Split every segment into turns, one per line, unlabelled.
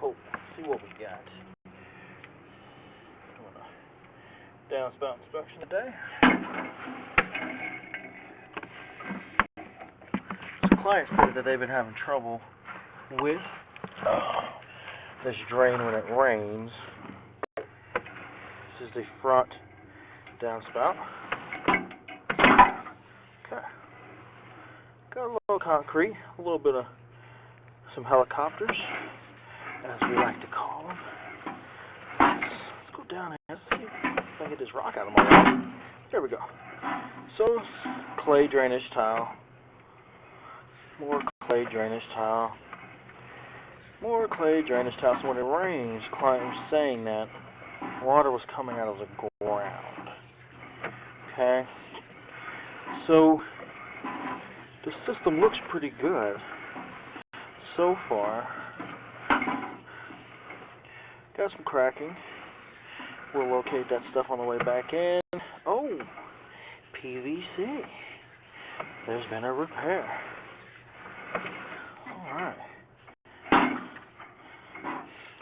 hope. See what we got. Downspout inspection today. Some clients stated that they've been having trouble with this drain when it rains. This is the front downspout. Okay. Got a little concrete, a little bit of some helicopters, as we like to call them. So let's go down here. Let's see if I can get this rock out of my way. There we go. So clay drainage tile. More clay drainage tile. More clay drainage tile. So when it rains, the client was saying that water was coming out of the ground. Okay. So the system looks pretty good so far. Got some cracking. We'll locate that stuff on the way back in. Oh, PVC. There's been a repair. Alright. I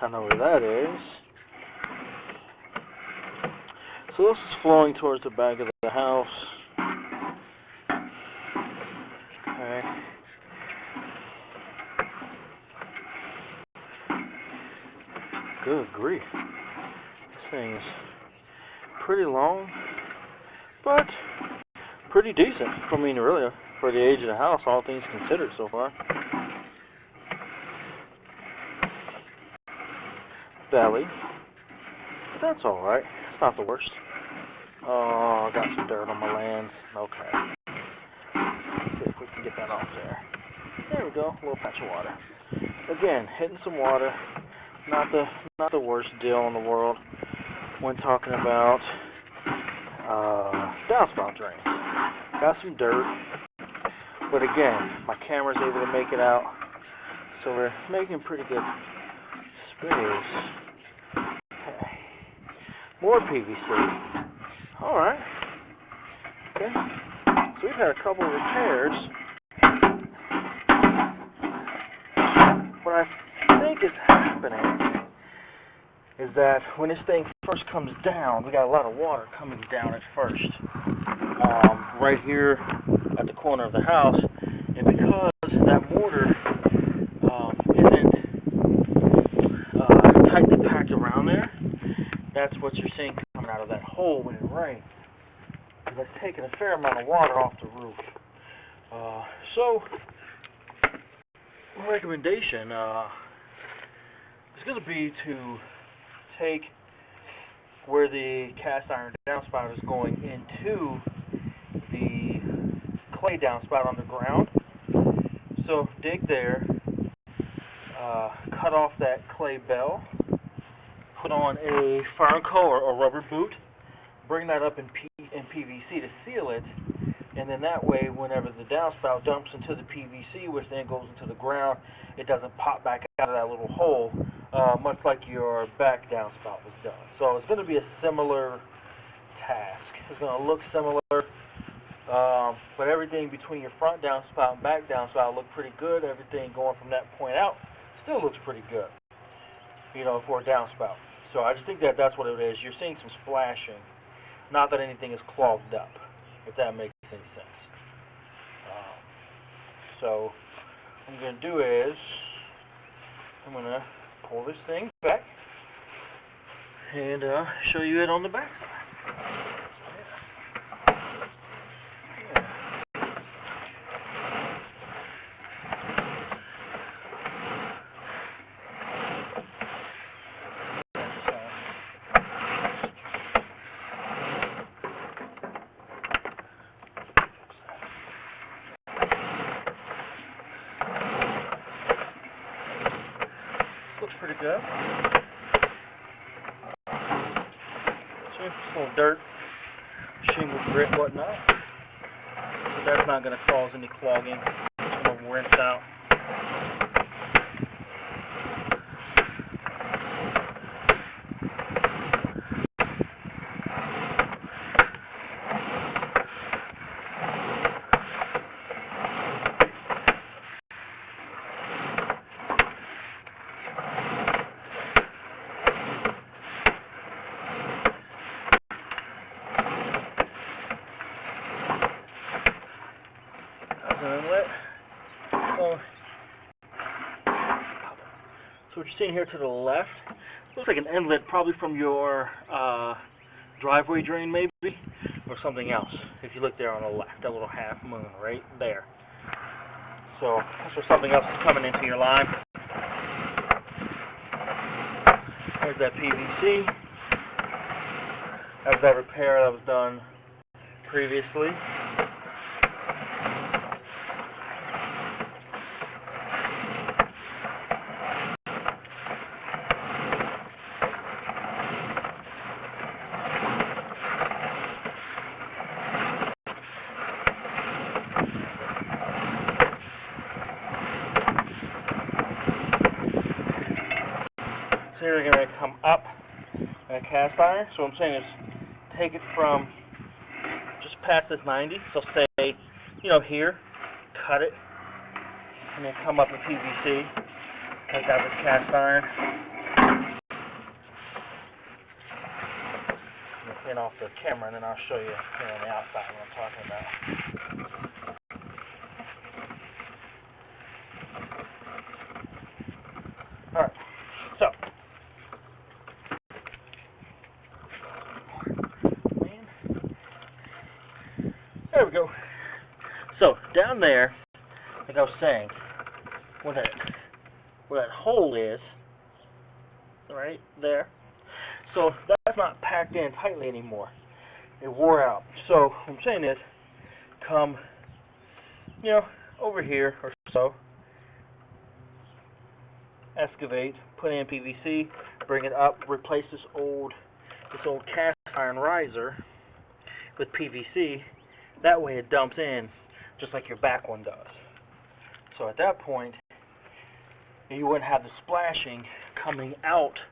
know where that is. So this is flowing towards the back of the house. Okay. Good grief. This thing is pretty long, but pretty decent. I mean, really, for the age of the house, all things considered so far. Belly. But that's alright. It's not the worst. Oh, I got some dirt on my lands. Okay. Let's see if we can get that off there. There we go. A little patch of water. Again, hitting some water. Not the worst deal in the world when talking about downspout drains. Got some dirt, but again, my camera's able to make it out, so we're making pretty good space. Okay. More PVC. All right. Okay. So we've had a couple of repairs. What I think is happening is that when this thing first comes down, we got a lot of water coming down at first, right here at the corner of the house, and because that mortar isn't tightly packed around there, that's what you're seeing coming out of that hole when it rains, because that's taking a fair amount of water off the roof. So my recommendation is going to be to take where the cast iron downspout is going into the clay downspout underground. So dig there, cut off that clay bell, put on a fire coat or rubber boot, bring that up in PVC to seal it, and then that way whenever the downspout dumps into the PVC, which then goes into the ground, it doesn't pop back out of that little hole, much like your back downspout was done. So it's going to be a similar task. It's going to look similar, but everything between your front downspout and back downspout look pretty good. Everything going from that point out still looks pretty good, you know, for a downspout. So I just think that that's what it is. You're seeing some splashing, not that anything is clogged up, if that makes any sense. So what I'm going to do is I'm going to pull this thing back and show you it on the back side. Looks pretty good. See, just a little dirt, shingle, grit, whatnot. But that's not going to cause any clogging. It's going to rinse out. inlet. So what you're seeing here to the left looks like an inlet, probably from your driveway drain, maybe, or something else. If you look there on the left, that little half moon right there. So that's where something else is coming into your line. There's that PVC. That was that repair that was done previously. So here we're going to come up a cast iron. So what I'm saying is take it from just past this 90. So say, here, cut it, and then come up with PVC. Take out this cast iron. Clean off the camera, and then I'll show you, on the outside what I'm talking about. All right, so there we go. So down there, like I was saying, where that hole is, right there. So that's not packed in tightly anymore. It wore out. So what I'm saying is, come, over here or so, excavate, put in PVC, bring it up, replace this old cast iron riser with PVC. That way it dumps in just like your back one does. So at that point, you wouldn't have the splashing coming out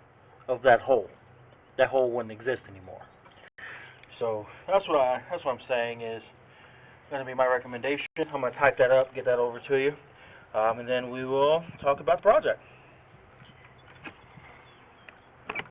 of that hole. That hole wouldn't exist anymore. So that's what I'm saying is going to be my recommendation. I'm going to type that up, get that over to you, and then we will talk about the project.